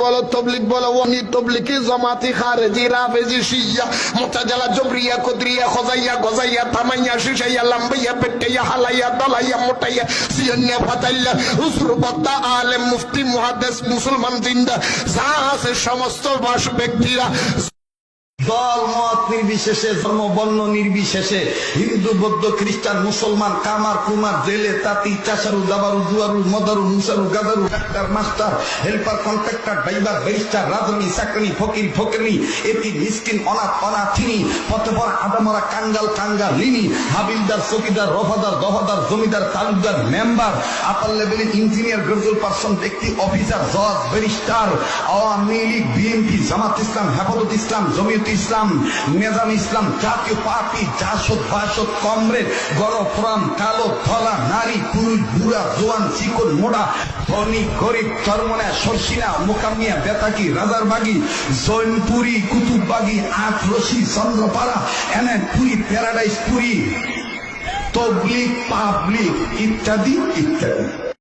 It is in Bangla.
বলো তবলিগ বলো ওয়ানি তবলিগি জামাতি খারেজি রাফেজি শিয়া মুতাজালা জবরিয়া কুদরিয়া খজাইয়া গজাইয়া তামাইয়া শিশাইয়া লাম্বিয়া পেটাইয়া হালাইয়া দলাইয়া মোটাইয়া সিয়ান্না ফাতাইয়া উসরুবাতা আলেম মুফতি মুহাদ্দিস মুসলমান জিন্দা যা আছে সমস্ত ব্যক্তিরা দল মত নির্বিশেষে ধর্ম বর্ণ নির্বিশেষে হিন্দু বৌদ্ধ খ্রিস্টান মুসলমান কামার কুমার জেলে তাঁতি চাষারু দাবারু জুয়ারু মদারু মুসারু গাদারু doctor master helper contractor driver barrister রাজনী চাকরি ফকির ফকিরনি এটি মিসকিন অনাথ অনাথিনী পথভরা আদামরা কাঙ্গাল কাঙ্গালিনী হাবিলদার চকিদার রফাদার দফাদার জমিদার তালুকদার মেম্বার আপার লেভেলের ইঞ্জিনিয়ার গ্রাজুয়েট পার্সন ব্যক্তি অফিসার জজ ব্যারিস্টার আওয়ামী লীগ বিএনপি জামাত ইসলাম হেফাজত ইসলাম জমিয়ত ইসলাম নিজাম ইসলাম জাতীয় পার্টি জাসদ বাসদ কমরেড গণফোরাম কালো ধলা নারী পুরুষ বুড়া জোয়ান চিকন মোড়া ধনী গরিব চরমনা সরসিনা মোকামিয়া বেতাকি রাজারবাগি জৈনপুরি কুতুববাগি আটরশি চন্দ্রপাড়া এনএনপুরি প্যারাডাইস পুরী তবলিগ পাবলিক ইত্যাদি ইত্যাদি।